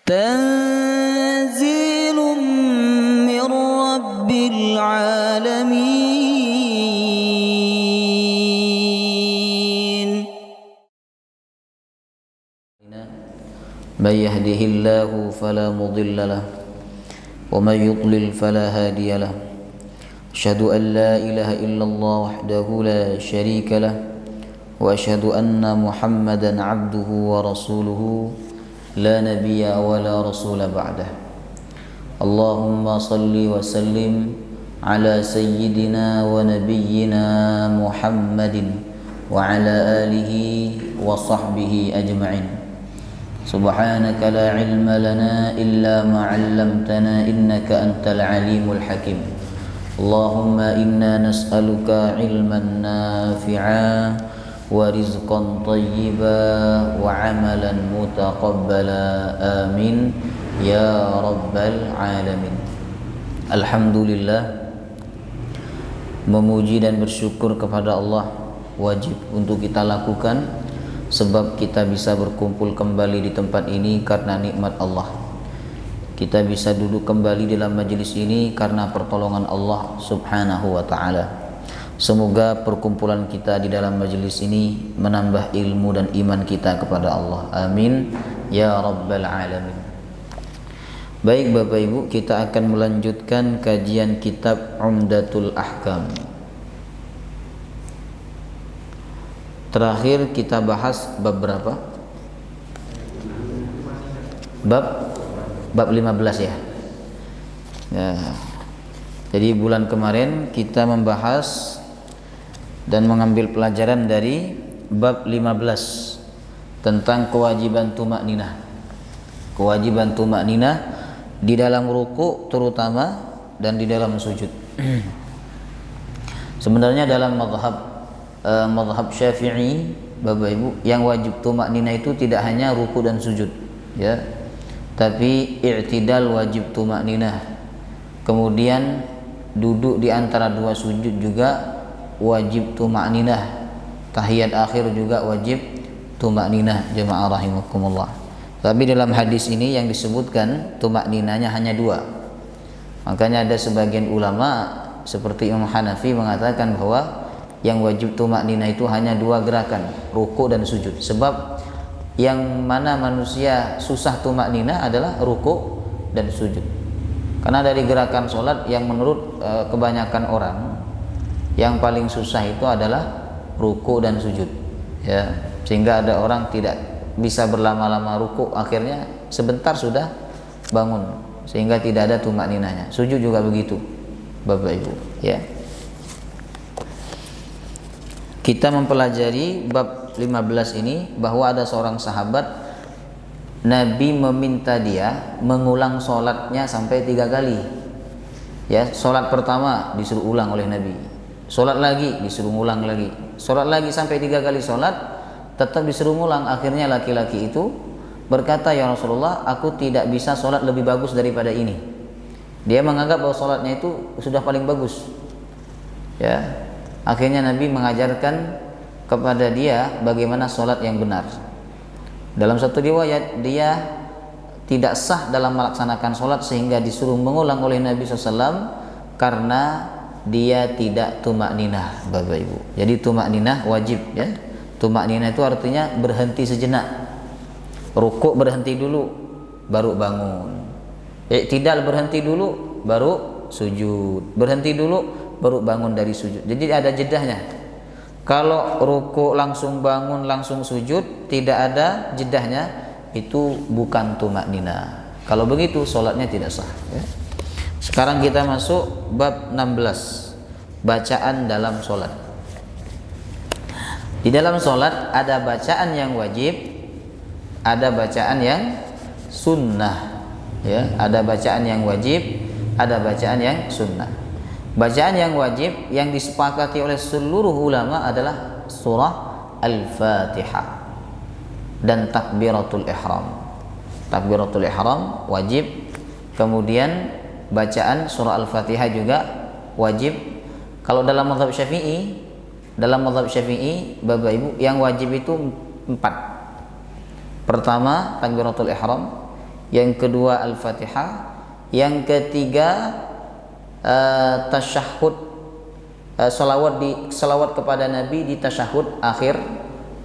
تنزيل من رب العالمين. من يهده الله فلا مضل له ومن يضلل فلا هادي له. أشهد أن لا إله إلا الله وحده لا شريك له وأشهد أن محمدا عبده ورسوله لا نبي ولا رسول بعده. اللهم صل وسلم على سيدنا ونبينا محمد وعلى آله وصحبه أجمعين. سبحانك لا علم لنا إلا ما علمتنا إنك أنت العليم الحكيم. اللهم إنا نسألك علما نافعا ورزقا طيبا وعملا متقبلا آمين يا رب العالمين. Alhamdulillah, memuji dan bersyukur kepada Allah wajib untuk kita lakukan, sebab kita bisa berkumpul kembali di tempat ini karena nikmat Allah. Kita bisa duduk kembali dalam majelis ini karena pertolongan Allah subhanahu wa ta'ala. Semoga perkumpulan kita di dalam majelis ini menambah ilmu dan iman kita kepada Allah. Amin ya rabbal alamin. Baik Bapak Ibu, kita akan melanjutkan kajian kitab Umdatul Ahkam. Terakhir kita bahas bab berapa? Bab 15 ya. Jadi bulan kemarin kita membahas dan mengambil pelajaran dari bab 15 tentang kewajiban tumakninah. Kewajiban tumakninah di dalam ruku terutama dan di dalam sujud. Sebenarnya dalam mazhab Syafi'i, Bapak Ibu, yang wajib tumakninah itu tidak hanya ruku dan sujud, ya. Tapi i'tidal wajib tumakninah. Kemudian duduk di antara dua sujud juga wajib tumakninah. Tahiyat akhir juga wajib tumakninah, jemaah rahimakumullah. Tapi dalam hadis ini yang disebutkan tumakninahnya hanya dua. Makanya ada sebagian ulama seperti Imam Hanafi mengatakan bahwa yang wajib tumakninah itu hanya dua gerakan, ruku dan sujud. Sebab yang mana manusia susah tumakninah adalah ruku dan sujud. Karena dari gerakan sholat yang menurut kebanyakan orang yang paling susah itu adalah ruku dan sujud, ya. Sehingga ada orang tidak bisa berlama-lama ruku, akhirnya sebentar sudah bangun, sehingga tidak ada tumakninahnya. Sujud juga begitu, Bapak Ibu, ya. Kita mempelajari bab 15 ini bahwa ada seorang sahabat, Nabi meminta dia mengulang sholatnya sampai 3 kali. Ya, sholat pertama disuruh ulang oleh Nabi. Sholat lagi disuruh ulang lagi. Sholat lagi sampai 3 kali sholat, tetap disuruh ulang. Akhirnya laki-laki itu berkata, "Ya Rasulullah, aku tidak bisa sholat lebih bagus daripada ini." Dia menganggap bahwa sholatnya itu sudah paling bagus. Ya. Akhirnya Nabi mengajarkan kepada dia bagaimana sholat yang benar. Dalam satu riwayat dia tidak sah dalam melaksanakan sholat sehingga disuruh mengulang oleh Nabi SAW karena dia tidak tumakninah, Bapak Ibu. Jadi tumakninah wajib, ya. Tumakninah itu artinya berhenti sejenak. Rukuk berhenti dulu baru bangun. I'tidal berhenti dulu baru sujud. Berhenti dulu baru bangun dari sujud. Jadi ada jedahnya. Kalau ruku langsung bangun langsung sujud, tidak ada jedahnya, itu bukan tumakninah. Kalau begitu sholatnya tidak sah, ya. Sekarang kita masuk bab 16, bacaan dalam sholat. Di dalam sholat ada bacaan yang wajib, ada bacaan yang sunnah, ya. Ada bacaan yang wajib, ada bacaan yang sunnah. Bacaan yang wajib yang disepakati oleh seluruh ulama adalah surah Al-Fatihah dan takbiratul ihram. Takbiratul ihram wajib. Kemudian bacaan surah Al-Fatihah juga wajib. Kalau dalam mazhab Syafi'i, Bapak Ibu, yang wajib itu 4. Pertama takbiratul ihram, yang kedua Al-Fatihah, yang ketiga tasyahud, salawat kepada Nabi di tasyahud akhir,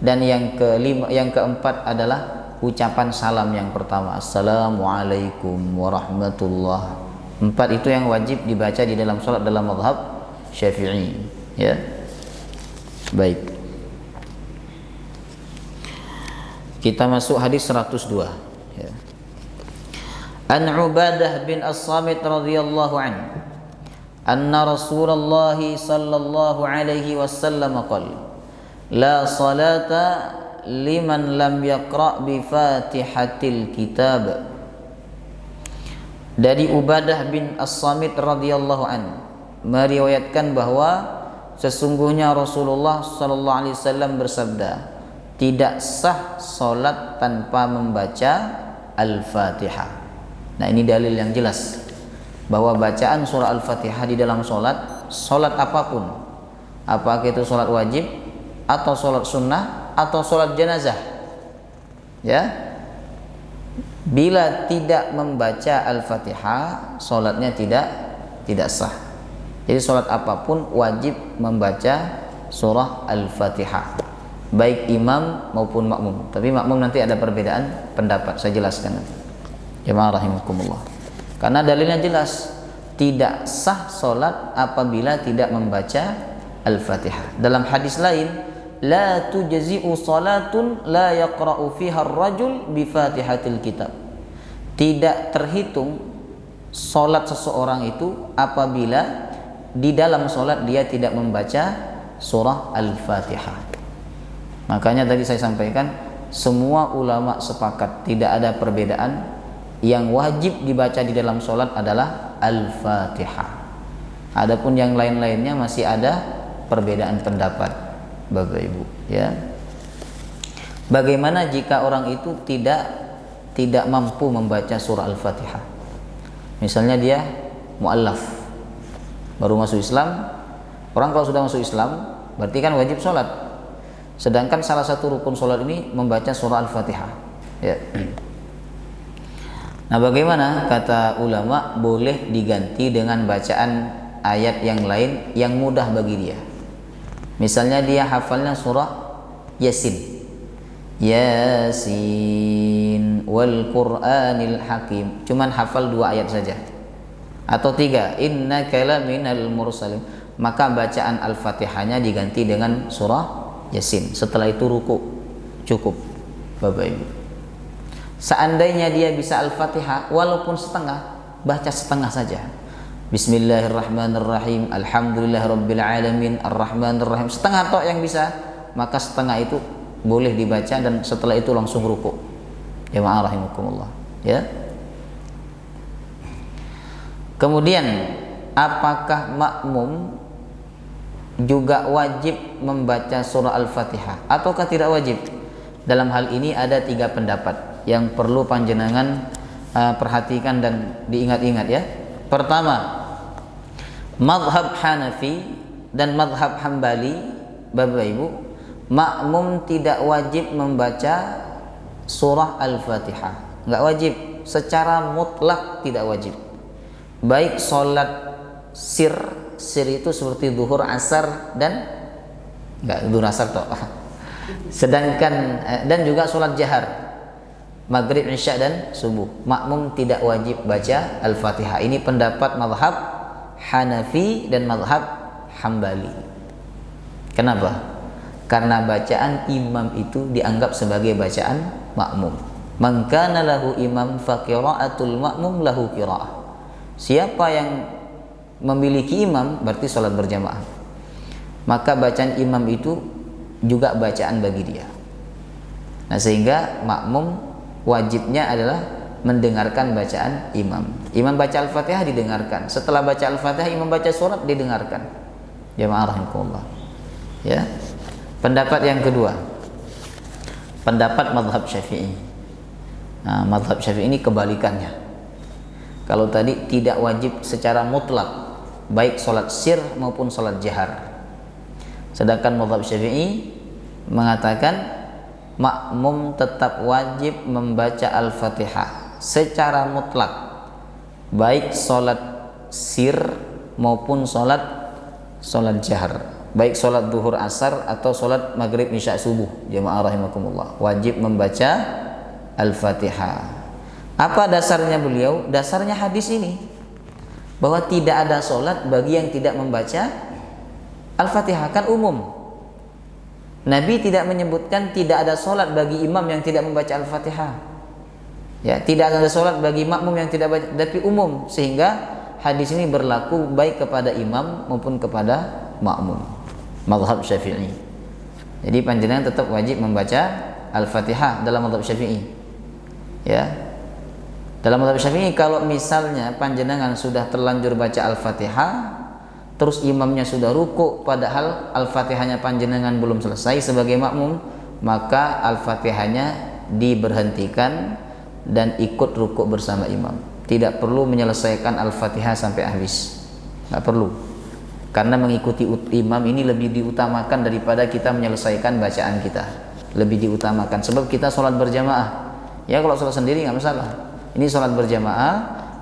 dan yang keempat adalah ucapan salam yang pertama, Assalamualaikum warahmatullah. 4 itu yang wajib dibaca di dalam salat dalam mazhab Syafi'i, ya. Baik. Kita masuk hadis 102, ya. An Ubadah bin As-Samit radhiyallahu anhu anna Rasulullah sallallahu alaihi wasallam qala la salata liman lam yaqra bi Fatihatil kitab. Dari Ubadah bin As-Samit radhiyallahu anhu meriwayatkan bahwa sesungguhnya Rasulullah sallallahu alaihi wasallam bersabda, tidak sah salat tanpa membaca Al-Fatihah. Nah, ini dalil yang jelas bahwa bacaan surah Al-Fatihah di dalam salat apapun, apakah itu salat wajib atau salat sunnah atau salat jenazah, ya, bila tidak membaca Al-Fatihah salatnya tidak sah. Jadi salat apapun wajib membaca surah Al-Fatihah, baik imam maupun makmum. Tapi makmum nanti ada perbedaan pendapat, saya jelaskan nanti. Jemaah rahimakumullah. Karena dalilnya jelas, tidak sah salat apabila tidak membaca Al-Fatihah. Dalam hadis lain, la tujzi'u salatun la yaqra'u fiha ar-rajul bi Fatihatil kitab. Tidak terhitung salat seseorang itu apabila di dalam salat dia tidak membaca surah Al-Fatihah. Makanya tadi saya sampaikan, semua ulama sepakat tidak ada perbedaan, yang wajib dibaca di dalam sholat adalah Al-Fatihah. Adapun yang lain-lainnya masih ada perbedaan pendapat, Bapak Ibu, ya. Bagaimana jika orang itu tidak mampu membaca surah Al-Fatihah? Misalnya dia mu'allaf, baru masuk Islam. Orang kalau sudah masuk Islam berarti kan wajib sholat, sedangkan salah satu rukun sholat ini membaca surah Al-Fatihah, ya. Nah, bagaimana? Kata ulama, boleh diganti dengan bacaan ayat yang lain yang mudah bagi dia. Misalnya dia hafalnya surah Yasin, Yasin wal Qur'anil Hakim, cuman hafal 2 ayat saja atau 3, innaka laminal mursalin, maka bacaan Al-Fatihahnya diganti dengan surah Yasin. Setelah itu ruku, cukup, Bapak Ibu. Seandainya dia bisa Al-Fatihah walaupun setengah, baca setengah saja. Bismillahirrahmanirrahim, alhamdulillahirabbil alamin, arrahmanirrahim, setengah tok yang bisa, maka setengah itu boleh dibaca dan setelah itu langsung ruku. Ya ma'arahimukumullah, ya. Kemudian, apakah makmum juga wajib membaca surah Al-Fatihah ataukah tidak wajib? Dalam hal ini ada 3 pendapat yang perlu panjenengan perhatikan dan diingat-ingat, ya. Pertama, mazhab Hanafi dan mazhab Hambali, Bapak Ibu, makmum tidak wajib membaca surah Al-Fatihah, nggak wajib, secara mutlak tidak wajib. Baik sholat sir itu seperti zuhur, asar, dan nggak zuhur, asar toh. Sedangkan dan juga sholat jahar, maghrib, isya, dan subuh, makmum tidak wajib baca Al-Fatihah. Ini pendapat mazhab Hanafi dan mazhab Hambali. Kenapa? Karena bacaan imam itu dianggap sebagai bacaan makmum. Man kana lahu imam fa qiraatul makmum lahu qiraah. Siapa yang memiliki imam berarti sholat berjamaah, maka bacaan imam itu juga bacaan bagi dia. Nah, sehingga makmum wajibnya adalah mendengarkan bacaan imam. Imam baca Al-Fatihah didengarkan. Setelah baca Al-Fatihah imam baca surat didengarkan. Jamaah rahimakumullah. Ya. Pendapat yang kedua, pendapat mazhab Syafi'i. Nah, mazhab Syafi'i ini kebalikannya. Kalau tadi tidak wajib secara mutlak, baik sholat sir maupun sholat jahar. Sedangkan mazhab Syafi'i mengatakan makmum tetap wajib membaca Al-Fatihah secara mutlak, baik sholat sir maupun sholat jahar, baik sholat duhur asar atau sholat maghrib isya subuh. Jemaah rahimakumullah, wajib membaca Al-Fatihah. Apa dasarnya beliau? Dasarnya hadis ini, bahwa tidak ada sholat bagi yang tidak membaca Al-Fatihah. Kan umum, Nabi tidak menyebutkan tidak ada sholat bagi imam yang tidak membaca Al-Fatihah. Ya, tidak ada sholat bagi makmum yang tidak baca, tapi umum, sehingga hadis ini berlaku baik kepada imam maupun kepada makmum. Mazhab Syafi'i. Jadi panjenengan tetap wajib membaca Al-Fatihah dalam mazhab Syafi'i. Ya. Dalam mazhab Syafi'i, kalau misalnya panjenengan sudah terlanjur baca Al-Fatihah, terus imamnya sudah ruku padahal Al-Fatihahnya panjenengan belum selesai sebagai makmum, maka Al-Fatihahnya diberhentikan dan ikut ruku bersama imam. Tidak perlu menyelesaikan Al-Fatihah sampai habis, nggak perlu, karena mengikuti imam ini lebih diutamakan daripada kita menyelesaikan bacaan kita. Lebih diutamakan, sebab kita sholat berjamaah. Ya, kalau sholat sendiri nggak masalah, ini sholat berjamaah,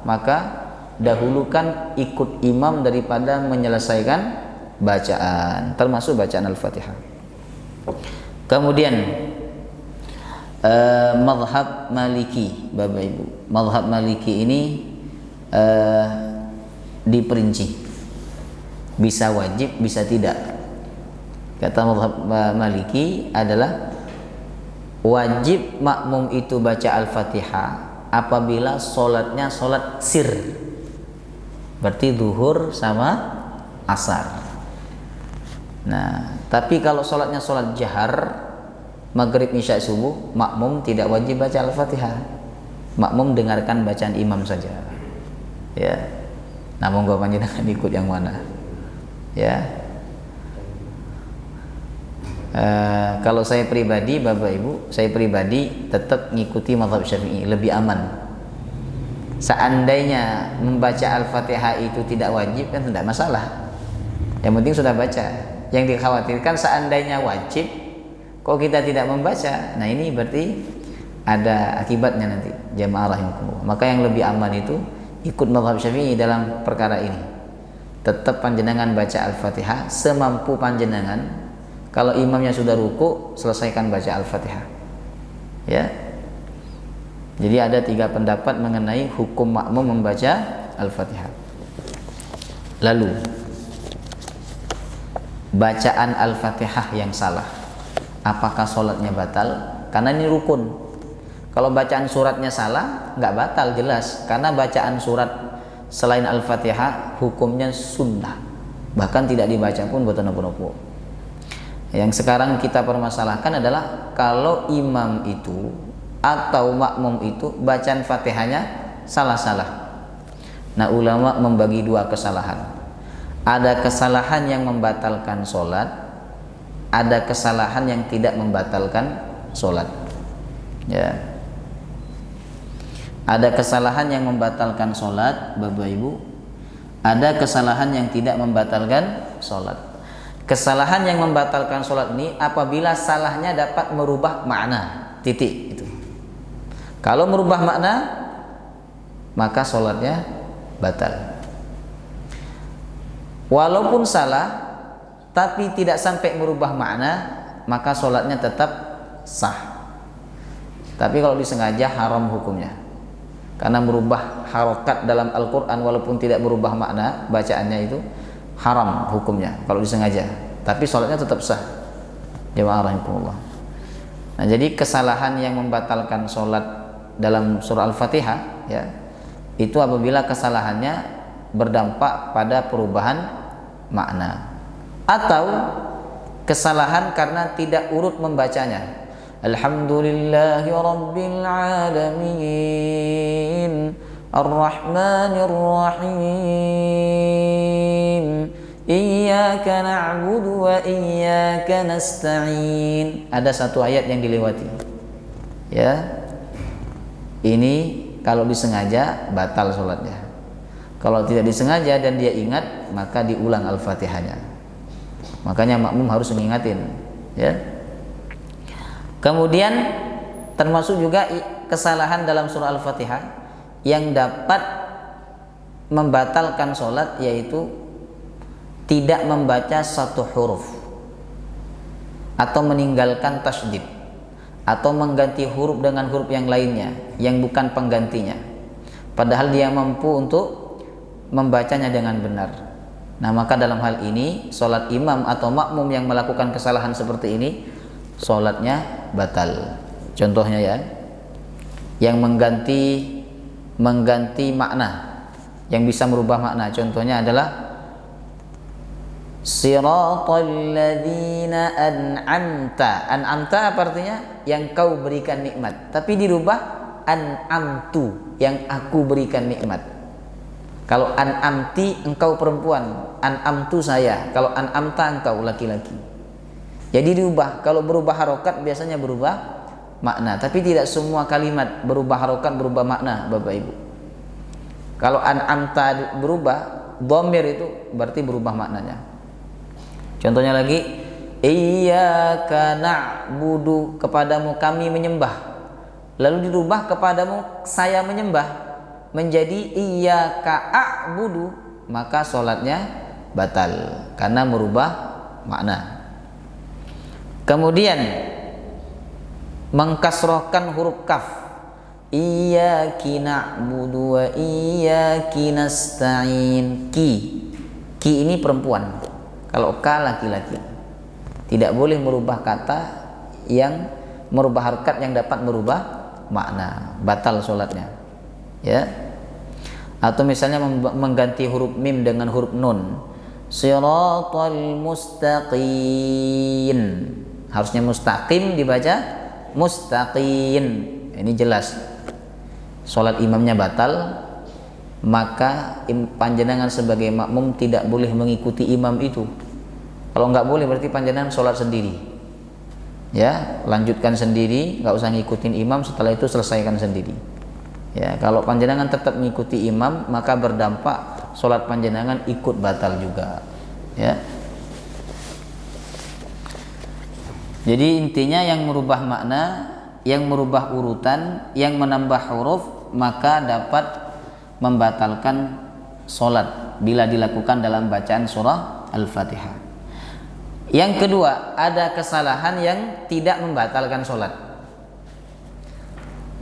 maka dahulukan ikut imam daripada menyelesaikan bacaan, termasuk bacaan Al-Fatihah. Kemudian mazhab Maliki, Bapak Ibu, mazhab Maliki ini diperinci, bisa wajib, bisa tidak. Kata mazhab Maliki adalah wajib makmum itu baca Al-Fatihah apabila sholatnya sholat sir, berarti duhur sama asar. Nah, tapi kalau sholatnya sholat jahar, maghrib isya subuh, makmum tidak wajib baca Al-Fatihah. Makmum dengarkan bacaan imam saja. Ya. Namun gua panjenengan ikut yang mana? Ya. Kalau saya pribadi, Bapak Ibu, saya pribadi tetap ngikuti mazhab Syafi'i, lebih aman. Seandainya membaca Al-Fatihah itu tidak wajib, kan tidak masalah. Yang penting sudah baca. Yang dikhawatirkan seandainya wajib, kok kita tidak membaca, nah ini berarti ada akibatnya nanti. Jamaah rahimakumullah. Maka yang lebih aman itu ikut mazhab Syafi'i dalam perkara ini. Tetap panjenengan baca Al-Fatihah semampu panjenengan. Kalau imamnya sudah ruku, selesaikan baca Al-Fatihah. Ya. Jadi ada 3 pendapat mengenai hukum makmum membaca Al-Fatihah. Lalu bacaan Al-Fatihah yang salah, apakah sholatnya batal? Karena ini rukun. Kalau bacaan suratnya salah, nggak batal jelas, karena bacaan surat selain Al-Fatihah hukumnya sunnah, bahkan tidak dibaca pun boten napa-napa. Yang sekarang kita permasalahkan adalah kalau imam itu atau makmum itu bacaan Fatihahnya salah-salah. Nah, ulama membagi 2 kesalahan. Ada kesalahan yang membatalkan sholat, ada kesalahan yang tidak membatalkan sholat. Ya. Ada kesalahan yang membatalkan sholat, Bapak Ibu. Ada kesalahan yang tidak membatalkan sholat. Kesalahan yang membatalkan sholat ini apabila salahnya dapat merubah makna, titik itu. Kalau merubah makna, maka sholatnya batal. Walaupun salah, tapi tidak sampai merubah makna, maka sholatnya tetap sah. Tapi kalau disengaja, haram hukumnya. Karena merubah harokat dalam Al-Quran walaupun tidak merubah makna bacaannya itu haram hukumnya kalau disengaja. Tapi sholatnya tetap sah. Jemaah rahimahullah. Nah, jadi kesalahan yang membatalkan sholat dalam surah Al-Fatihah, ya, itu apabila kesalahannya berdampak pada perubahan makna, atau kesalahan karena tidak urut membacanya. Alhamdulillahi Rabbil Alamin Ar-Rahmanir Rahim Iyyaka na'budu wa iyyaka nasta'in. Ada satu ayat yang dilewati. Ya. Ini kalau disengaja batal sholatnya. Kalau tidak disengaja dan dia ingat, maka diulang Al-Fatihahnya. Makanya makmum harus mengingatin, ya. Kemudian termasuk juga kesalahan dalam surah Al-Fatihah yang dapat membatalkan sholat, yaitu tidak membaca satu huruf, atau meninggalkan tasydid, atau mengganti huruf dengan huruf yang lainnya yang bukan penggantinya, padahal dia mampu untuk membacanya dengan benar. Nah, maka dalam hal ini sholat imam atau makmum yang melakukan kesalahan seperti ini, sholatnya batal. Contohnya ya, yang mengganti makna, yang bisa merubah makna, contohnya adalah siratal ladzina an'amta. An'amta apa artinya? Yang kau berikan nikmat, tapi dirubah an'amtu, yang aku berikan nikmat. Kalau an'amti engkau perempuan, an'amtu saya. Kalau an'amta engkau laki-laki. Jadi dirubah. Kalau berubah harokat biasanya berubah makna, tapi tidak semua kalimat berubah harokat berubah makna, Bapak Ibu. Kalau an'amta berubah, dhamir itu berarti berubah maknanya. Contohnya lagi, iyyaka na'budu, kepadamu kami menyembah. Lalu dirubah kepadamu saya menyembah menjadi iyyaka a'budu, maka sholatnya batal karena merubah makna. Kemudian mengkasrohkan huruf kaf, iyyaki na'budu wa iyyaki nasta'in. Ki ini perempuan, kalau ka laki-laki. Tidak boleh merubah kata yang merubah harkat yang dapat merubah makna, batal sholatnya ya. Atau misalnya mengganti huruf mim dengan huruf nun, siratal mustaqim, harusnya mustaqim dibaca mustaqin. Ini jelas sholat imamnya batal, maka panjenengan sebagai makmum tidak boleh mengikuti imam itu. Kalau nggak boleh berarti panjenengan sholat sendiri ya, lanjutkan sendiri, nggak usah ngikutin imam, setelah itu selesaikan sendiri ya. Kalau panjenengan tetap mengikuti imam, maka berdampak sholat panjenengan ikut batal juga ya. Jadi intinya yang merubah makna, yang merubah urutan, yang menambah huruf, maka dapat membatalkan sholat bila dilakukan dalam bacaan surah Al-Fatihah. Yang kedua, ada kesalahan yang tidak membatalkan sholat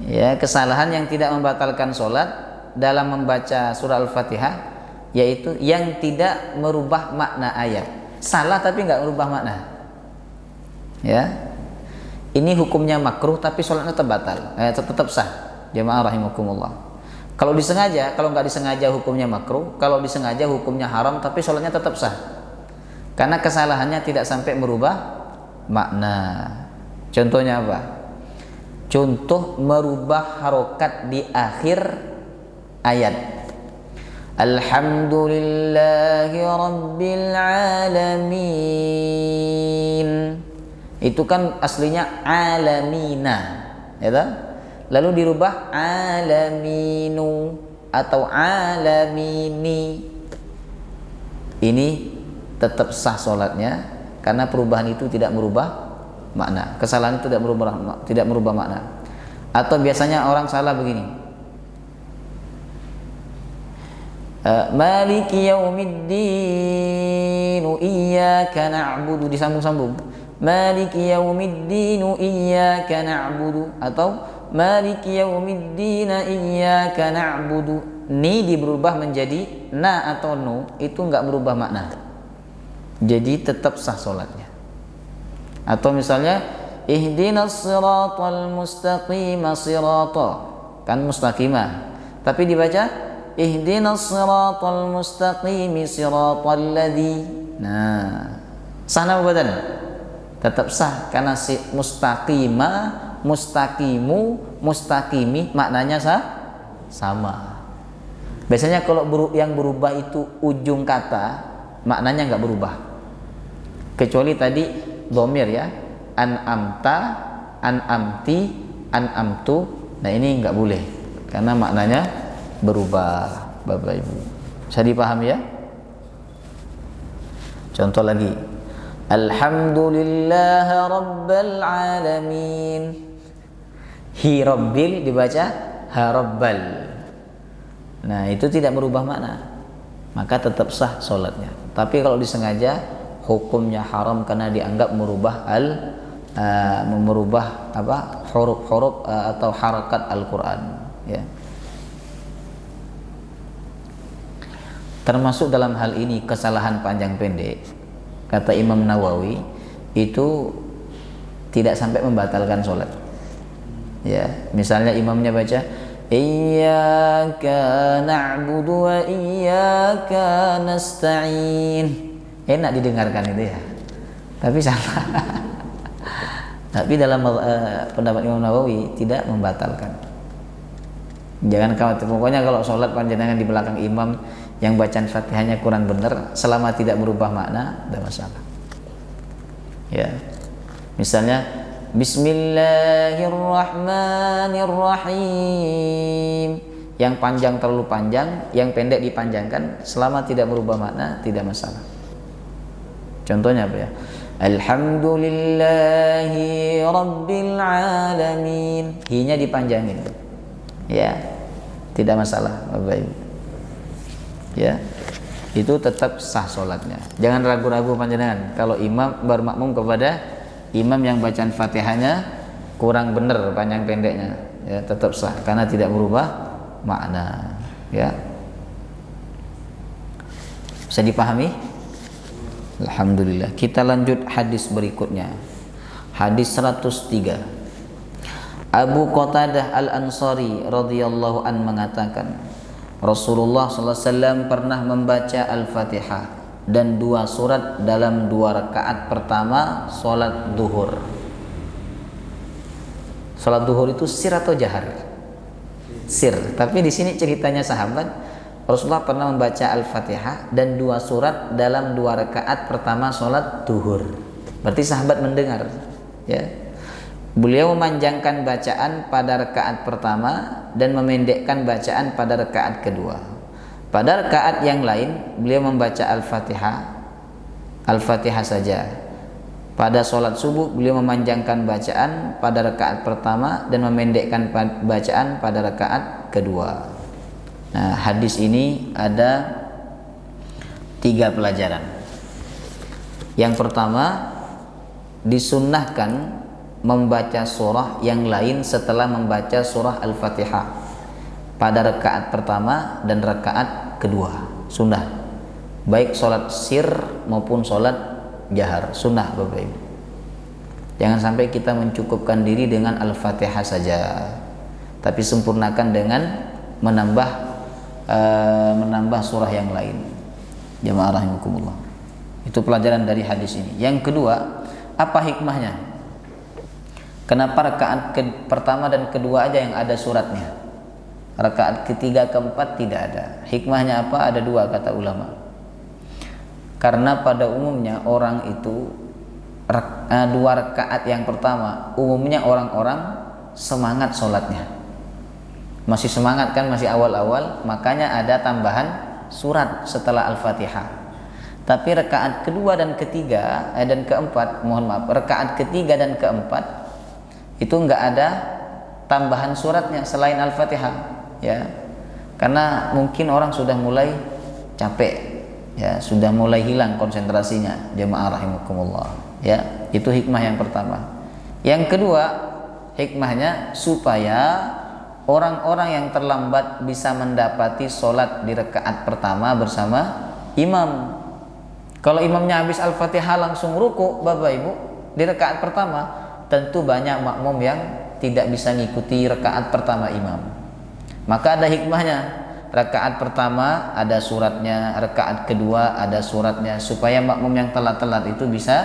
ya. Kesalahan yang tidak membatalkan sholat dalam membaca surah Al-Fatihah, yaitu yang tidak merubah makna ayat. Salah tapi nggak merubah makna ya. Ini hukumnya makruh tapi sholatnya tetap batal, tetap sah. Jamaah rahimakumullah. Kalau disengaja, kalau nggak disengaja hukumnya makruh, kalau disengaja hukumnya haram, tapi sholatnya tetap sah karena kesalahannya tidak sampai merubah makna. Contohnya apa? Contoh merubah harokat di akhir ayat, alhamdulillahi rabbil alamin. Itu kan aslinya alamina ya tak? Lalu dirubah alaminu atau alamini. Ini tetap sah sholatnya karena perubahan itu tidak merubah makna. Kesalahan itu tidak merubah makna. Atau biasanya orang salah begini, maliki yaumiddin iyyaka na'budu, disambung-sambung, maliki yaumiddin iyyaka na'budu, atau maliki yaumiddin iyyaka na'budu. Ni berubah menjadi na atau nu, itu enggak berubah makna, jadi tetap sah sholatnya. Atau misalnya ihdinas siratal mustaqim, sirata kan mustaqimah, tapi dibaca ihdinas siratal mustaqim siratal ladzi. Nah, sah apa badan? Tetap sah karena si mustaqimah, mustaqimu, mustaqimi maknanya sama. Biasanya kalau yang berubah itu ujung kata, maknanya nggak berubah, kecuali tadi dhamir ya, an'amta, an'amti, an'amtu. Nah ini nggak boleh karena maknanya berubah, Bapak Ibu. Bisa dipahami ya? Contoh lagi, alhamdulillah rabbil alamin, Hi Rabbil dibaca harabbal. Nah, itu tidak merubah makna, maka tetap sah sholatnya. Tapi kalau disengaja, hukumnya haram karena dianggap merubah huruf-huruf atau harakat Al-Quran, ya. Termasuk dalam hal ini kesalahan panjang pendek, kata Imam Nawawi, itu tidak sampai membatalkan sholat. Ya, misalnya imamnya baca Iyyaka na'budu wa iyyaka nasta'in. Enak didengarkan itu ya. Tapi salah. Tapi dalam pendapat Imam Nawawi tidak membatalkan. Jangan khawatir. Pokoknya kalau sholat panjenengan di belakang imam yang bacaan Fatihahnya kurang benar, selama tidak merubah makna, tidak masalah. Ya. Misalnya Bismillahirrahmanirrahim. Yang panjang terlalu panjang, yang pendek dipanjangkan, selama tidak merubah makna tidak masalah. Contohnya apa ya? Alhamdulillahi rabbil alamin. Hi-nya dipanjangin. Ya. Tidak masalah, Bapak Ibu. Ya. Itu tetap sah sholatnya. Jangan ragu-ragu panjenengan kalau imam bermakmum kepada imam yang bacaan Fatihahnya kurang benar panjang pendeknya, ya, tetap sah karena tidak berubah makna, ya. Bisa dipahami? Alhamdulillah. Kita lanjut hadis berikutnya. Hadis 103. Abu Qatadah Al-Ansari radhiyallahu an mengatakan, Rasulullah sallallahu alaihi wasallam pernah membaca Al-Fatihah dan 2 surat dalam 2 rakaat pertama sholat duhur. Sholat duhur itu sir atau jahar? Sir. Tapi di sini ceritanya sahabat, Rasulullah pernah membaca Al-Fatihah dan 2 surat dalam 2 rakaat pertama sholat duhur. Berarti sahabat mendengar, ya. Beliau memanjangkan bacaan pada rakaat pertama dan memendekkan bacaan pada rakaat kedua. Pada rakaat yang lain beliau membaca Al-Fatihah saja. Pada sholat subuh beliau memanjangkan bacaan pada rakaat pertama dan memendekkan bacaan pada rakaat kedua. Nah, hadis ini ada 3 pelajaran. Yang pertama, disunnahkan membaca surah yang lain setelah membaca surah Al-Fatihah pada rakaat pertama dan rakaat kedua, sunnah. Baik sholat sir maupun sholat jahar, sunnah Bapak Ibu. Jangan sampai kita mencukupkan diri dengan Al-Fatihah saja, tapi sempurnakan dengan menambah surah yang lain. Jamaah rahimakumullah. Itu pelajaran dari hadis ini. Yang kedua, apa hikmahnya? Kenapa rakaat pertama dan kedua aja yang ada suratnya? Rakaat ketiga keempat tidak ada. Hikmahnya apa? Ada 2 kata ulama. Karena pada umumnya orang itu 2 rakaat yang pertama umumnya orang-orang semangat sholatnya, masih semangat kan, masih awal-awal, makanya ada tambahan surat setelah Al-Fatihah. Tapi rakaat kedua dan ketiga dan keempat, rakaat ketiga dan keempat itu enggak ada tambahan suratnya selain Al-Fatihah, ya. Karena mungkin orang sudah mulai capek, ya, sudah mulai hilang konsentrasinya, jemaah rahimakumullah, ya. Itu hikmah yang pertama. Yang kedua, hikmahnya supaya orang-orang yang terlambat bisa mendapati sholat di rakaat pertama bersama imam. Kalau imamnya habis Al-Fatihah langsung ruku, Bapak Ibu, di rakaat pertama, tentu banyak makmum yang tidak bisa ngikuti rakaat pertama imam. Maka ada hikmahnya, rakaat pertama ada suratnya, rakaat kedua ada suratnya, supaya makmum yang telat-telat itu bisa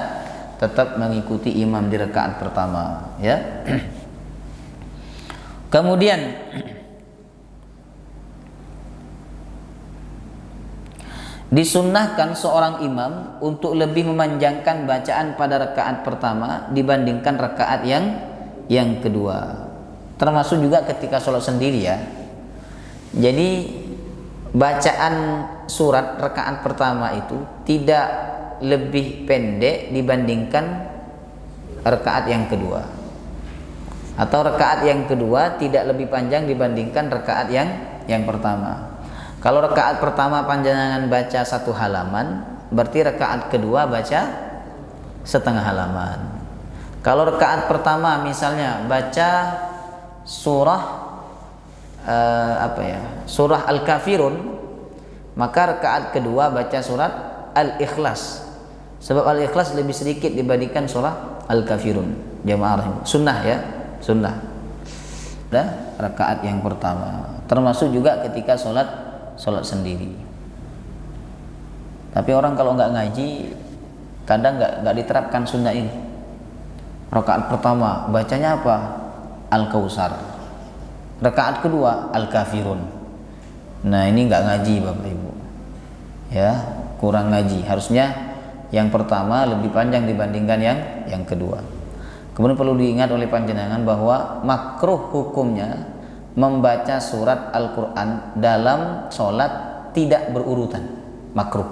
tetap mengikuti imam di rakaat pertama, ya. Kemudian disunnahkan seorang imam untuk lebih memanjangkan bacaan pada rakaat pertama dibandingkan rakaat yang kedua. Termasuk juga ketika sholat sendiri, ya. Jadi bacaan surat rakaat pertama itu tidak lebih pendek dibandingkan rakaat yang kedua. Atau rakaat yang kedua tidak lebih panjang dibandingkan rakaat yang pertama. Kalau rakaat pertama panjangan baca 1 halaman, berarti rakaat kedua baca setengah halaman. Kalau rakaat pertama misalnya baca surah surah Al-Kafirun, maka rakaat kedua baca surat Al-Ikhlas. Sebab Al-Ikhlas lebih sedikit dibandingkan surah Al-Kafirun. Jamaah rahim. Sunnah ya, sunnah. Rakaat yang pertama. Termasuk juga ketika sholat sendiri. Tapi orang kalau nggak ngaji, kadang nggak diterapkan sunnah ini. Rakaat pertama bacanya apa? Al-Kautsar. Rakaat kedua Al-Kafirun. Nah ini nggak ngaji Bapak Ibu. Ya, kurang ngaji. Harusnya yang pertama lebih panjang dibandingkan yang kedua. Kemudian perlu diingat oleh panjenengan bahwa makruh hukumnya membaca surat Al-Quran dalam sholat tidak berurutan. Makruh,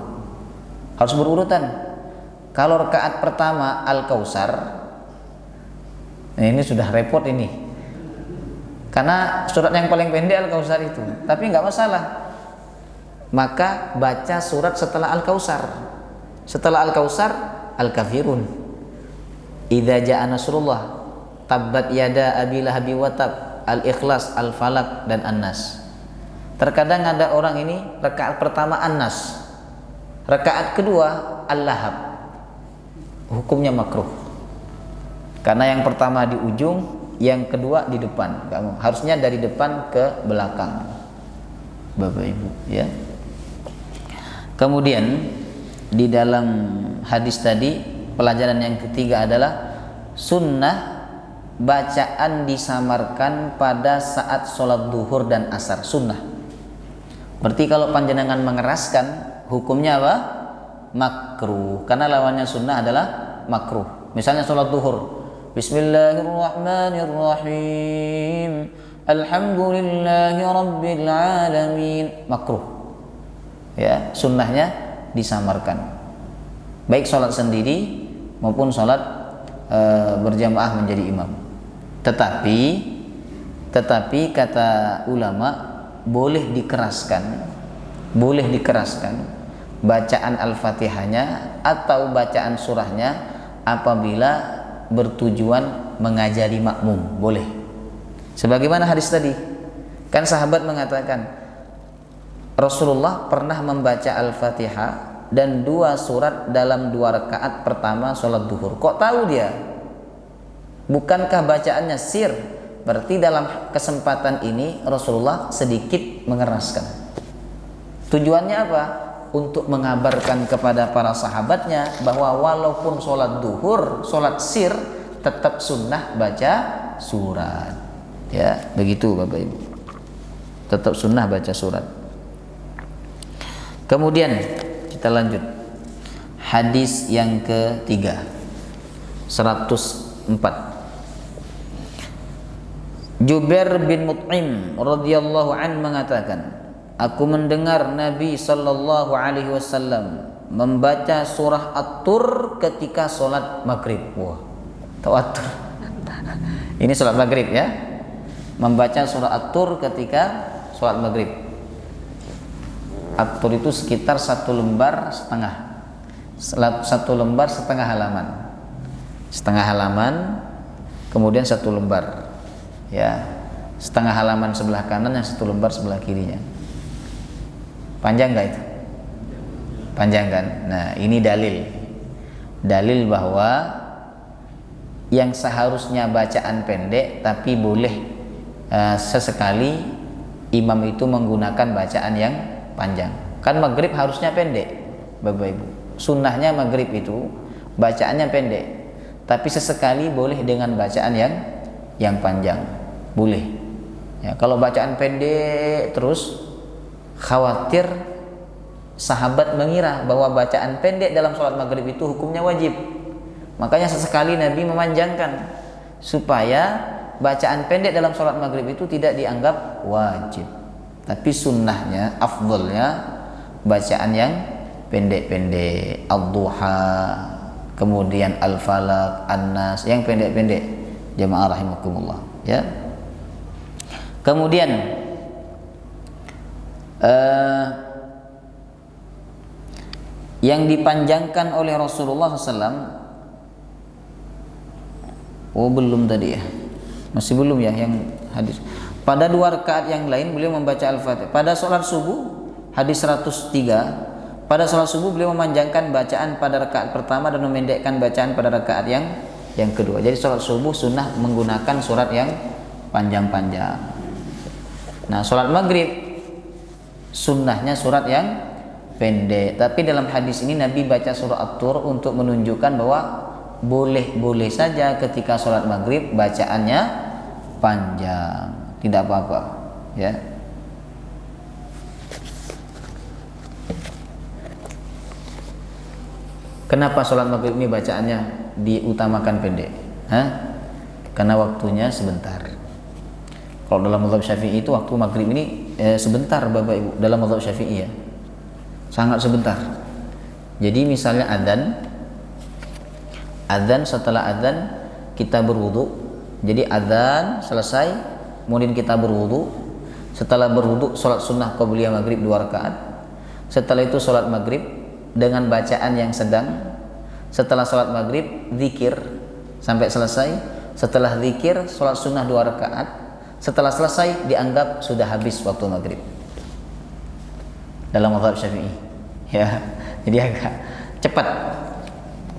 harus berurutan. Kalau rakaat pertama Al-Kautsar, ini sudah repot ini, karena surat yang paling pendek Al-Kautsar itu. Tapi nggak masalah, maka baca surat setelah Al-Kautsar. Setelah Al-Kautsar Al-Kafirun, idza jaa nasrullah, tabbat yada abi lahabi wa tab, Al-Ikhlas, Al-Falaq dan An-Nas. Terkadang ada orang ini rakaat pertama An-Nas, rakaat kedua Al-Lahab. Hukumnya makruh, karena yang pertama di ujung, yang kedua di depan. Harusnya dari depan ke belakang, Bapak Ibu ya. Kemudian di dalam hadis tadi, pelajaran yang ketiga adalah sunnah bacaan disamarkan pada saat sholat duhur dan asar. Sunnah. Berarti kalau panjenengan mengeraskan, hukumnya apa? Makruh. Karena lawannya sunnah adalah makruh. Misalnya sholat duhur, Bismillahirrahmanirrahim, Alhamdulillahi Rabbil Alamin. Makruh. Ya, sunnahnya disamarkan. Baik sholat sendiri maupun sholat berjamaah menjadi imam. Tetapi kata ulama, boleh dikeraskan bacaan Al-Fatihahnya atau bacaan surahnya apabila bertujuan mengajari makmum, boleh. Sebagaimana hadis tadi, kan sahabat mengatakan Rasulullah pernah membaca Al-Fatihah dan 2 surat dalam 2 rakaat pertama sholat duhur. Kok tahu dia? Bukankah bacaannya sir? Berarti dalam kesempatan ini Rasulullah sedikit mengeraskan. Tujuannya apa? Untuk mengabarkan kepada para sahabatnya bahwa walaupun sholat duhur, sholat sir, tetap sunnah baca surat. Ya, begitu Bapak Ibu. Tetap sunnah baca surat. Kemudian kita lanjut, hadis yang ketiga, 104. Jubair bin Mut'im radhiyallahu an mengatakan, aku mendengar Nabi sallallahu alaihi wasallam membaca surah At-Tur ketika sholat maghrib. Wah, tawatur. Ini sholat maghrib ya, membaca surah At-Tur ketika sholat maghrib. At-Tur itu sekitar 1 lembar setengah, 1 lembar setengah halaman, kemudian 1 lembar ya, setengah halaman sebelah kanan, yang 1 lembar sebelah kirinya. Panjang nggak itu? Panjang kan? Nah ini dalil bahwa yang seharusnya bacaan pendek tapi boleh sesekali imam itu menggunakan bacaan yang panjang. Kan maghrib harusnya pendek Bapak Ibu, sunnahnya maghrib itu bacaannya pendek, tapi sesekali boleh dengan bacaan yang panjang, boleh ya. Kalau bacaan pendek terus, khawatir sahabat mengira bahwa bacaan pendek dalam sholat maghrib itu hukumnya wajib. Makanya sesekali Nabi memanjangkan supaya bacaan pendek dalam sholat maghrib itu tidak dianggap wajib. Tapi sunnahnya, afdolnya bacaan yang pendek-pendek, Ad-Duha, kemudian Al-Falaq, An-Nas, yang pendek-pendek. Jamaah rahimakumullah. Ya. Kemudian yang dipanjangkan oleh Rasulullah SAW, belum tadi ya, masih belum ya yang hadis. Pada 2 rakaat yang lain beliau membaca Al-Fatihah. Pada sholat subuh hadis 103, pada sholat subuh beliau memanjangkan bacaan pada rakaat pertama dan memendekkan bacaan pada rakaat yang kedua. Jadi sholat subuh sunnah menggunakan surat yang panjang-panjang. Nah, sholat maghrib sunnahnya surat yang pendek. Tapi dalam hadis ini Nabi baca surah At-Tur untuk menunjukkan bahwa boleh-boleh saja ketika sholat maghrib bacaannya panjang, tidak apa-apa, ya. Kenapa sholat maghrib ini bacaannya diutamakan pendek? Karena waktunya sebentar. Kalau dalam mazhab Syafi'i itu waktu maghrib ini sebentar, Bapak Ibu, dalam mazhab Syafi'i ya, sangat sebentar. Jadi misalnya adzan, setelah adzan kita berwudu. Jadi adzan selesai, kemudian kita berwudu. Setelah berwudu sholat sunnah qabliyah maghrib 2 rakaat. Setelah itu sholat maghrib dengan bacaan yang sedang. Setelah sholat maghrib zikir sampai selesai. Setelah zikir sholat sunnah 2 rakaat. Setelah selesai dianggap sudah habis waktu maghrib dalam mazhab Syafi'i, ya. Jadi agak cepat,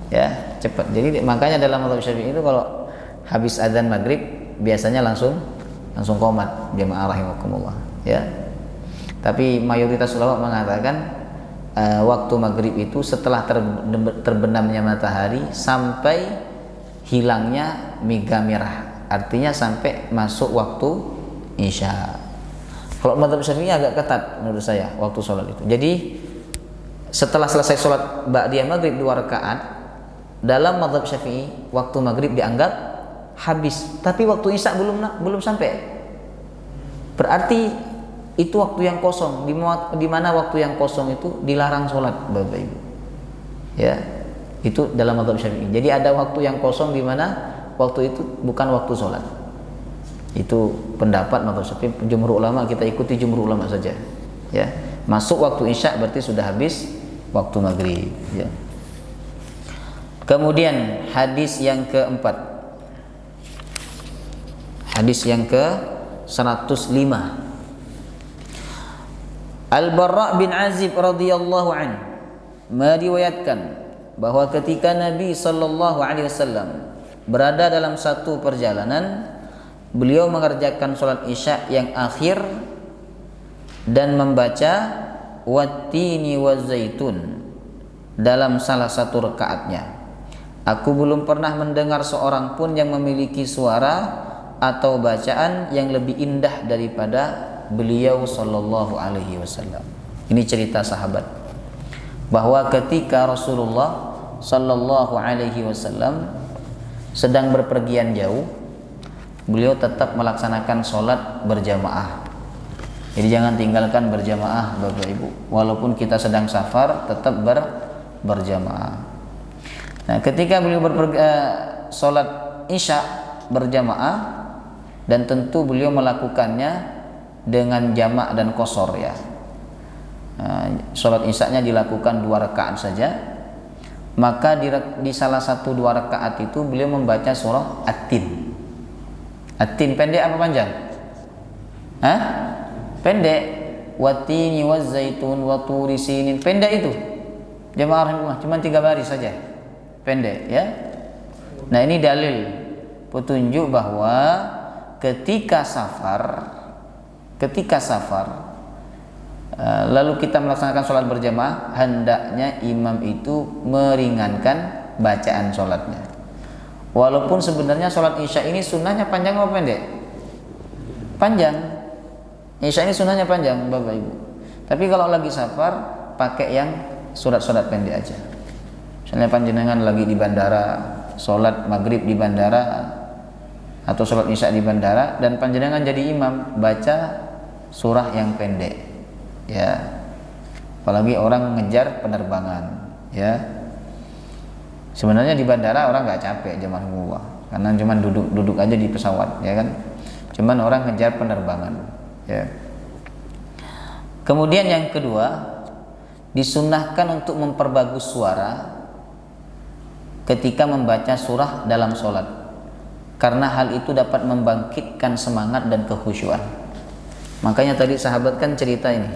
ya, cepat. Jadi makanya dalam mazhab Syafi'i itu kalau habis adzan maghrib biasanya langsung qomat, jamaah rahimakumullah, ya. Tapi mayoritas ulama mengatakan waktu maghrib itu setelah terbenamnya matahari sampai hilangnya mega merah. Artinya sampai masuk waktu Isya. Kalau mazhab Syafi'i agak ketat menurut saya waktu sholat itu. Jadi setelah selesai sholat ba'diyah maghrib 2 rakaat, dalam mazhab Syafi'i waktu maghrib dianggap habis. Tapi waktu Isya belum sampai. Berarti itu waktu yang kosong. Di mana waktu yang kosong itu dilarang sholat, Bapak Ibu. Ya, itu dalam mazhab Syafi'i. Jadi ada waktu yang kosong di mana waktu itu bukan waktu sholat. Itu pendapat mazhab Syafi'i. Jumhur ulama kita ikuti jumhur ulama saja, ya. Masuk waktu Isya berarti sudah habis waktu maghrib, ya. Kemudian hadis yang keempat, hadis yang ke 105, Al-Barra bin Azib radhiyallahu anhu meriwayatkan bahwa ketika Nabi sallallahu alaihi wasallam berada dalam satu perjalanan, beliau mengerjakan sholat Isya yang akhir dan membaca wattini wazaitun dalam salah satu rakaatnya. Aku belum pernah mendengar seorang pun yang memiliki suara atau bacaan yang lebih indah daripada beliau sallallahu alaihi wasallam. Ini cerita sahabat bahwa ketika Rasulullah sallallahu alaihi wasallam sedang berpergian jauh, beliau tetap melaksanakan sholat berjamaah. Jadi jangan tinggalkan berjamaah, Bapak Ibu. Walaupun kita sedang safar, tetap berjamaah. Nah, ketika beliau sholat Isya berjamaah, dan tentu beliau melakukannya dengan jamak dan qashar, ya. Sholat Isya-nya dilakukan 2 rakaat saja. Maka di salah satu 2 rakaat itu beliau membaca surah At-Tin. At-Tin pendek apa panjang? Pendek. Wattini wazzaitun wa turi sinin. Pendek itu. Jemaah rahimahullah, cuma 3 baris saja. Pendek, ya. Nah, ini dalil petunjuk bahwa ketika safar lalu kita melaksanakan sholat berjamaah, hendaknya imam itu meringankan bacaan sholatnya. Walaupun sebenarnya sholat Isya ini sunnahnya panjang atau pendek? Panjang. Isya ini sunnahnya panjang, Bapak Ibu. Tapi kalau lagi safar, pakai yang surat-surat pendek aja. Misalnya panjenengan lagi di bandara, sholat maghrib di bandara, atau sholat Isya di bandara, dan panjenengan jadi imam, baca surah yang pendek, ya. Apalagi orang ngejar penerbangan, ya. Sebenarnya di bandara orang nggak capek, jemaah, karena cuman duduk aja di pesawat, ya kan. Cuman orang ngejar penerbangan, ya. Kemudian yang kedua, disunnahkan untuk memperbagus suara ketika membaca surah dalam sholat, karena hal itu dapat membangkitkan semangat dan kekhusyuan. Makanya tadi sahabat kan cerita ini,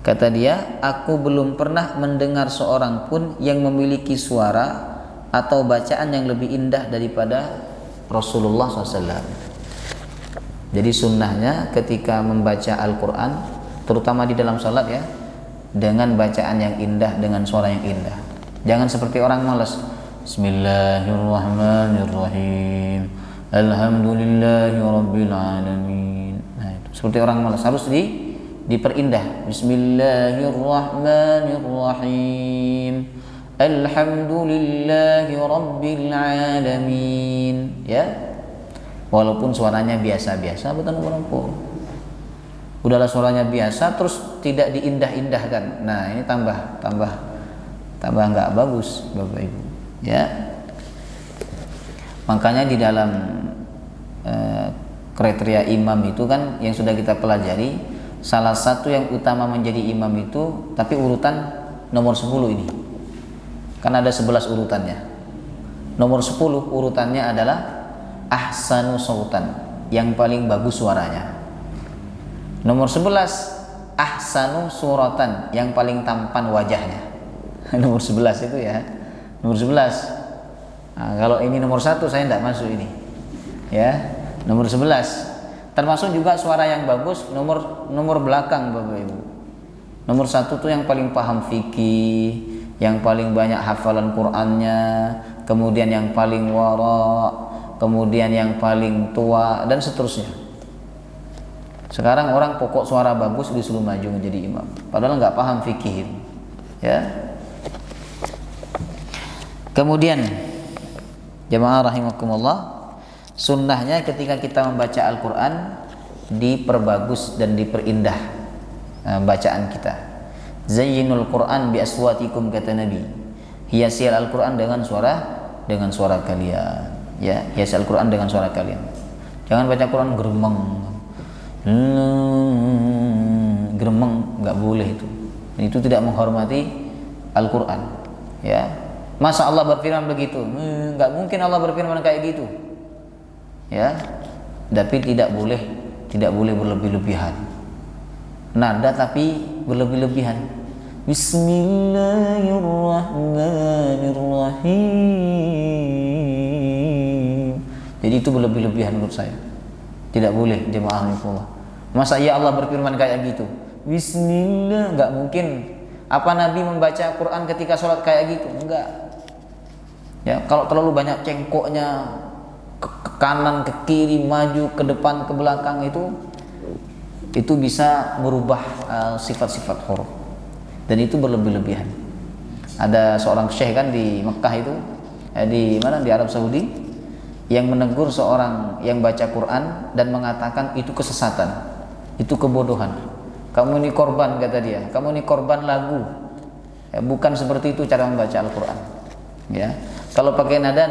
kata dia, aku belum pernah mendengar seorang pun yang memiliki suara atau bacaan yang lebih indah daripada Rasulullah SAW. Jadi sunnahnya ketika membaca Al-Quran, terutama di dalam sholat ya, dengan bacaan yang indah, dengan suara yang indah. Jangan seperti orang malas, Bismillahirrahmanirrahim, Alhamdulillahi Rabbil Alamin. Nah, itu seperti orang malas, harus diperindah. Bismillahirrahmanirrahim, Alhamdulillahi Rabbil Alamin. Ya, walaupun suaranya biasa-biasa, betul-betul. Udahlah suaranya biasa, terus tidak diindah-indahkan. Nah, ini tambah nggak bagus, Bapak Ibu. Ya, makanya di dalam kriteria imam itu kan yang sudah kita pelajari, salah satu yang utama menjadi imam itu, tapi urutan nomor 10 ini. Kan ada 11 urutannya. Nomor 10 urutannya adalah ahsanu sautan, yang paling bagus suaranya. Nomor 11 ahsanu suratan, yang paling tampan wajahnya. Nomor 11 itu ya. Nomor 11. Nah, kalau ini nomor 1 saya tidak masuk ini. Ya, nomor 11. Termasuk juga suara yang bagus nomor belakang Bapak Ibu. Nomor 1 tuh yang paling paham fikih, yang paling banyak hafalan Qur'annya, kemudian yang paling wara, kemudian yang paling tua, dan seterusnya. Sekarang orang pokok suara bagus disuruh maju menjadi imam, padahal nggak paham fikih. Ya. Kemudian jemaah rahimakumullah, sunnahnya ketika kita membaca Al-Quran diperbagus dan diperindah bacaan kita. Zayyinul Quran bi aswatikum, kata Nabi. Hiasi Al-Quran dengan suara kalian. Ya, hiasi Al-Quran dengan suara kalian. Jangan baca Quran geremeng, nggak boleh itu. Itu tidak menghormati Al-Quran. Ya. Masa Allah berfirman begitu? Nggak mungkin Allah berfirman kayak gitu. Ya, tapi tidak boleh berlebih-lebihan. Nada tapi berlebih-lebihan. Bismillahirrahmanirrahim. Jadi itu berlebih-lebihan menurut saya. Tidak boleh, jemaah Allah. Masa ya Allah berfirman kayak gitu? Bismillah, nggak mungkin. Apa Nabi membaca Quran ketika sholat kayak gitu? Enggak. Ya, kalau terlalu banyak cengkoknya ke kanan, ke kiri, maju, ke depan, ke belakang, itu bisa merubah sifat-sifat huruf, dan itu berlebih-lebihan. Ada seorang syekh kan di Mekah itu, di Arab Saudi, yang menegur seorang yang baca Quran dan mengatakan itu kesesatan, itu kebodohan. Kamu ini korban, kata dia. Kamu ini korban lagu. Ya, bukan seperti itu cara membaca Al-Quran. Ya. Kalau pakai nada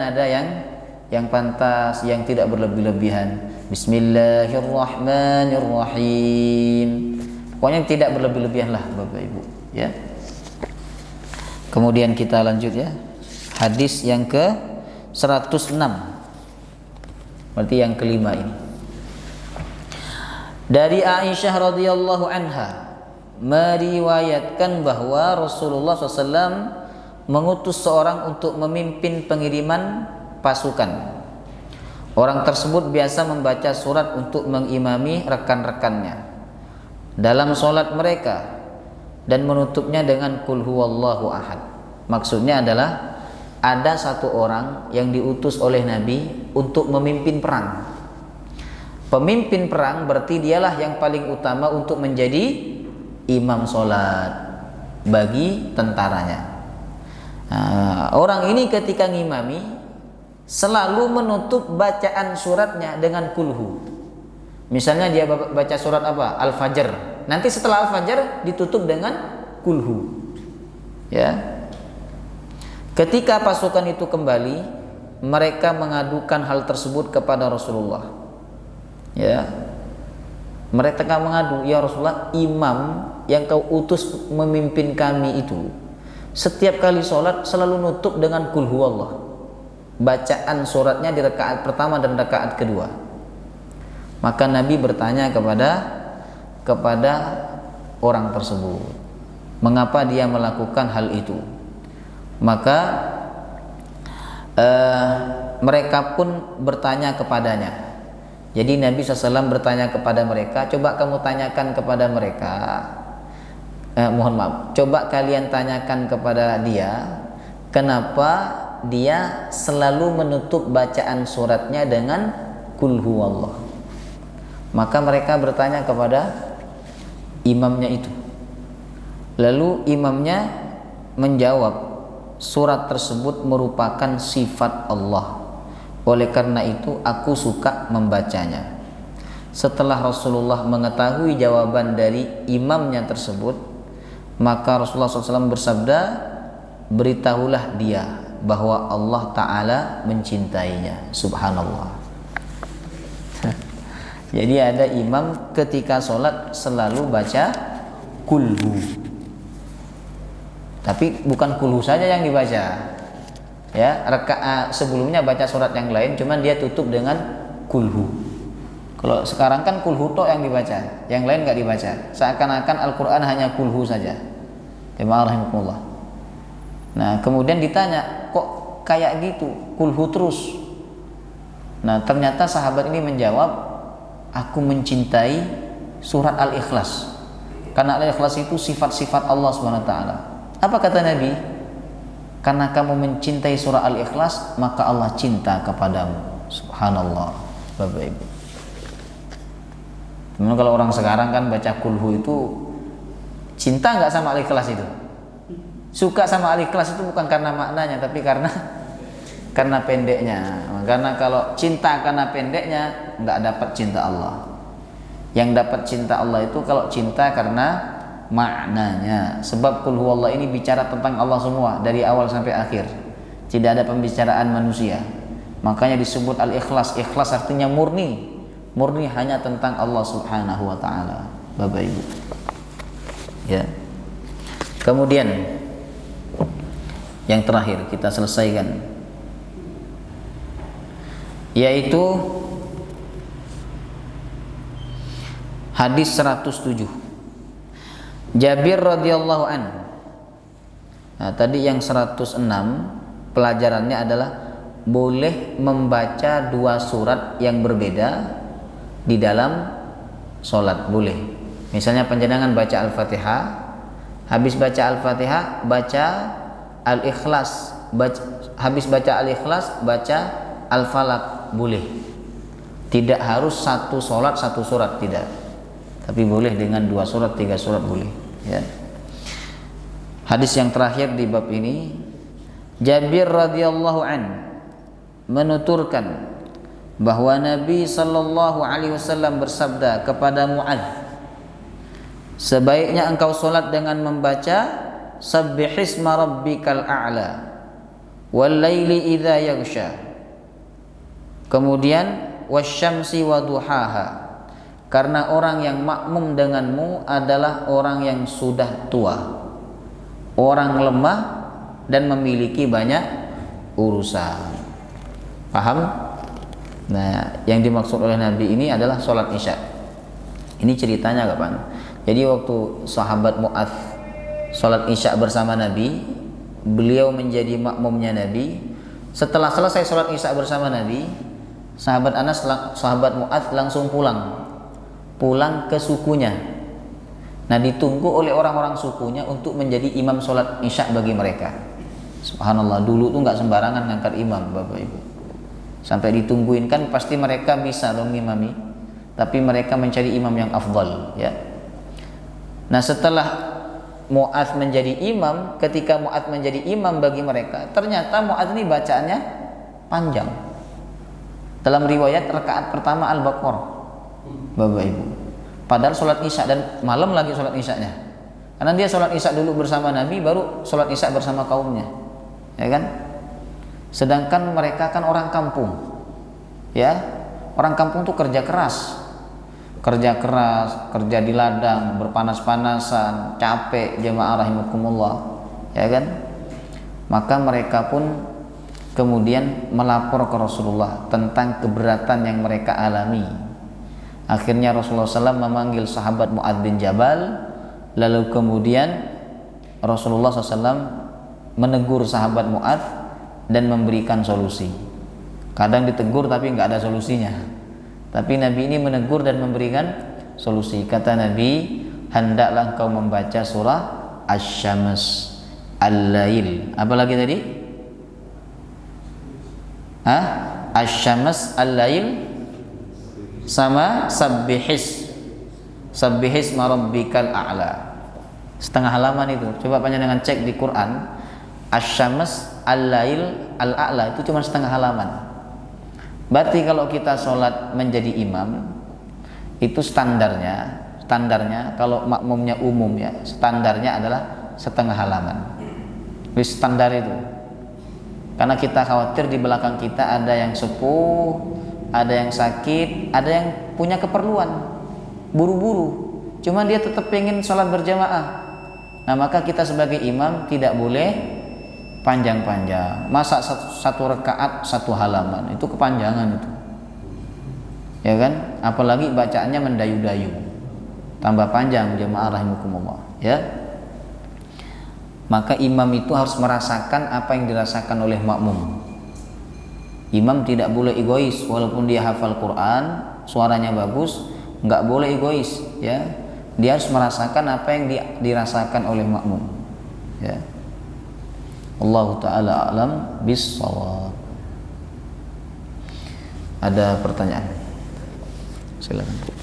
yang pantas, yang tidak berlebih-lebihan. Bismillahirrahmanirrahim. Pokoknya tidak berlebih-lebihan lah Bapak Ibu. Ya. Kemudian kita lanjut ya. Hadis yang ke 106. Berarti yang kelima ini. Dari Aisyah radhiyallahu anha meriwayatkan bahwa Rasulullah SAW mengutus seorang untuk memimpin pengiriman pasukan. Orang tersebut biasa membaca surat untuk mengimami rekan-rekannya dalam sholat mereka dan menutupnya dengan Qul huwallahu ahad. Maksudnya adalah ada satu orang yang diutus oleh Nabi untuk memimpin perang. Pemimpin perang berarti dialah yang paling utama untuk menjadi imam sholat bagi tentaranya. Orang ini ketika ngimami selalu menutup bacaan suratnya dengan kulhu. Misalnya dia baca surat apa? Al-Fajr. Nanti setelah Al-Fajr ditutup dengan kulhu. Ya. Ketika pasukan itu kembali, mereka mengadukan hal tersebut kepada Rasulullah. Ya. Mereka mengadu, ya Rasulullah, imam yang kau utus memimpin kami itu setiap kali sholat selalu nutup dengan kul huwallah. Bacaan suratnya di rakaat pertama dan rakaat kedua. Maka Nabi bertanya kepada orang tersebut, mengapa dia melakukan hal itu? Maka mereka pun bertanya kepadanya. Jadi Nabi SAW bertanya kepada mereka, coba kamu tanyakan kepada mereka, coba kalian tanyakan kepada dia, kenapa dia selalu menutup bacaan suratnya dengan kul huwallah. Maka mereka bertanya kepada imamnya itu. Lalu imamnya menjawab, surat tersebut merupakan sifat Allah. Oleh karena itu aku suka membacanya. Setelah Rasulullah mengetahui jawaban dari imamnya tersebut, maka Rasulullah SAW bersabda, beritahulah dia bahwa Allah Ta'ala mencintainya. Subhanallah. Jadi ada imam ketika sholat selalu baca kulhu. Tapi bukan kulhu saja yang dibaca. Ya, rakaat sebelumnya baca surat yang lain, cuman dia tutup dengan kulhu. Kalau sekarang kan kulhu tok yang dibaca, yang lain nggak dibaca. Seakan-akan Al-Quran hanya kulhu saja. Jemaah rahimakumullah. Nah, kemudian ditanya, kok kayak gitu, kulhu terus? Nah, ternyata sahabat ini menjawab, aku mencintai surat Al-Ikhlas. Karena Al-Ikhlas itu sifat-sifat Allah SWT. Apa kata Nabi? Karena kamu mencintai surah Al-Ikhlas, maka Allah cinta kepadamu. Subhanallah, Bapak Ibu. Memang kalau orang sekarang kan baca kulhu itu cinta nggak sama Al-Ikhlas itu? Suka sama Al-Ikhlas itu bukan karena maknanya, tapi karena pendeknya. Karena kalau cinta karena pendeknya, nggak dapat cinta Allah. Yang dapat cinta Allah itu kalau cinta karena maknanya. Sebab kul huwallah ini bicara tentang Allah semua dari awal sampai akhir. Tidak ada pembicaraan manusia. Makanya disebut al-ikhlas. Ikhlas artinya murni. Murni hanya tentang Allah Subhanahu wa taala. Bapak Ibu. Ya. Kemudian yang terakhir kita selesaikan, yaitu hadis 107. Jabir radhiyallahu an. Nah, tadi yang 106 pelajarannya adalah boleh membaca dua surat yang berbeda di dalam sholat, boleh. Misalnya panjenengan baca Al-Fatihah, habis baca Al-Fatihah baca Al-Ikhlas, habis baca Al-Ikhlas baca Al-Falaq, boleh. Tidak harus satu sholat satu surat, tidak. Tapi boleh dengan dua surat, tiga surat boleh. Ya. Hadis yang terakhir di bab ini, Jabir radhiyallahu an menuturkan bahwa Nabi sallallahu alaihi wasallam bersabda kepada Muadz, sebaiknya engkau solat dengan membaca Sabbihisma rabbikal a'la wal laili idza yaghsha, kemudian wasyamsi wa duhaha. Karena orang yang makmum denganmu adalah orang yang sudah tua, orang lemah dan memiliki banyak urusan. Paham? Nah, yang dimaksud oleh Nabi ini adalah sholat isya. Ini ceritanya kapan? Jadi waktu sahabat Mu'adz sholat isya bersama Nabi, beliau menjadi makmumnya Nabi. Setelah selesai sholat isya bersama Nabi, sahabat Mu'adz langsung pulang ke sukunya. Nah, ditunggu oleh orang-orang sukunya untuk menjadi imam sholat isya bagi mereka. Subhanallah, dulu tuh nggak sembarangan ngangkat imam, Bapak Ibu. Sampai ditungguin, kan pasti mereka bisa dong ngimami, tapi mereka mencari imam yang afdal, ya. Nah, setelah Mu'adz menjadi imam, ketika Mu'adz menjadi imam bagi mereka, ternyata Mu'adz ini bacaannya panjang. Dalam riwayat rakaat pertama Al-Baqarah, Bapak Ibu. Padahal sholat isya dan malam lagi sholat isyanya. Karena dia sholat isya dulu bersama Nabi, baru sholat isya bersama kaumnya, ya kan? Sedangkan mereka kan orang kampung. Ya, orang kampung tuh kerja keras, kerja di ladang, berpanas-panasan, capek, jemaah rahimakumullah, ya kan? Maka mereka pun kemudian melapor ke Rasulullah tentang keberatan yang mereka alami. Akhirnya Rasulullah SAW memanggil sahabat Mu'adz bin Jabal, lalu kemudian Rasulullah SAW menegur sahabat Mu'adz dan memberikan solusi. Kadang ditegur tapi nggak ada solusinya. Tapi Nabi ini menegur dan memberikan solusi. Kata Nabi, hendaklah engkau membaca surah Asy-Syams, Al-Lail. Apa lagi tadi? Asy-Syams, Al-Lail, sama Sabbihis marabbikal a'la. Setengah halaman itu. Coba panjenengan cek di Quran. Asy-Syams, Al-Lail, Al-A'la itu cuma setengah halaman. Berarti kalau kita sholat menjadi imam, itu standarnya kalau makmumnya umum ya, standarnya adalah setengah halaman. Wis standar itu. Karena kita khawatir di belakang kita ada yang sepuh, ada yang sakit, ada yang punya keperluan, buru-buru. Cuma dia tetap pengen sholat berjamaah. Nah, maka kita sebagai imam tidak boleh panjang-panjang. Masa satu rakaat satu halaman, itu kepanjangan itu, ya kan? Apalagi bacaannya mendayu-dayu, tambah panjang, jemaah rahimakumullah, ya. Maka imam itu harus merasakan apa yang dirasakan oleh makmum. Imam tidak boleh egois, walaupun dia hafal Quran, suaranya bagus, nggak boleh egois, ya. Dia harus merasakan apa yang dirasakan oleh makmum, ya. Allah Ta'ala a'lam bis-shawab. Ada pertanyaan? Silakan.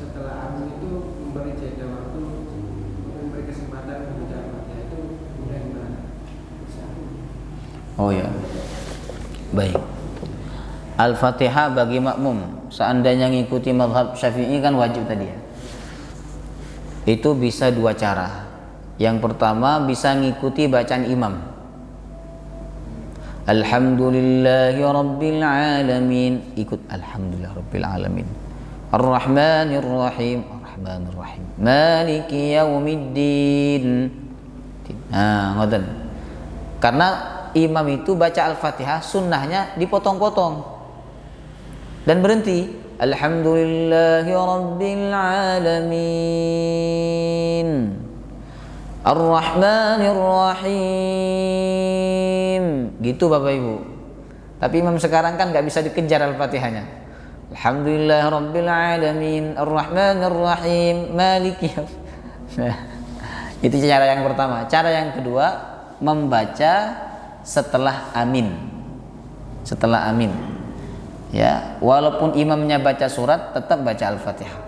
Setelah amin itu memberi jeda waktu, memberi kesempatan membaca Al-Fatihah, itu kemudian gimana? Oh ya. Baik. Al-Fatihah bagi makmum, seandainya ngikuti mazhab Syafi'i kan wajib tadi ya. Itu bisa dua cara. Yang pertama bisa ngikuti bacaan imam. Alhamdulillahi rabbil alamin, ikut alhamdulillah rabbil alamin. Ar-Rahmanir Rahim, Ar-Rahmanir Rahim. Maliki yaumiddin. Nah, ngoten. Karena imam itu baca Al-Fatihah sunnahnya dipotong-potong dan berhenti. Alhamdulillahi rabbil alamin, Ar-Rahmanir Rahim. Gitu Bapak Ibu. Tapi imam sekarang kan gak bisa dikejar Al-Fatihahnya. Alhamdulillahi rabbil alamin, Ar-Rahmanir Rahim, Maliki. Nah, itu cara yang pertama. Cara yang kedua, membaca setelah amin. Setelah amin. Ya, walaupun imamnya baca surat, tetap baca Al-Fatihah.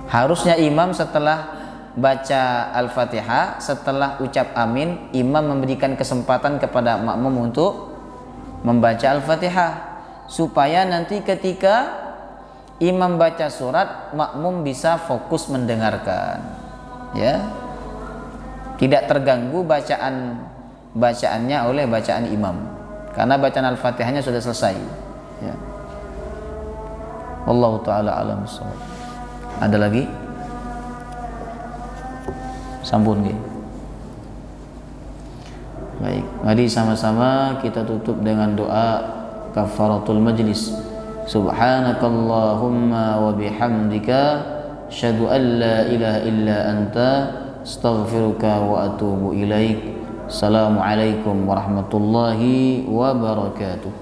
Harusnya imam setelah baca Al-Fatihah, setelah ucap amin, imam memberikan kesempatan kepada makmum untuk membaca Al-Fatihah, supaya nanti ketika imam baca surat, makmum bisa fokus mendengarkan. Ya. Tidak terganggu bacaannya oleh bacaan imam, karena bacaan Al-Fatihahnya sudah selesai, ya. Wallahu ta'ala a'lam bissawab. Ada lagi? Sampun nggih. Baik, mari sama-sama kita tutup dengan doa kafaratul majlis. Subhanakallahumma wa bihamdika asyhadu an la ilaha illa anta astaghfiruka wa atubu ilaik. Assalamualaikum warahmatullahi wabarakatuh.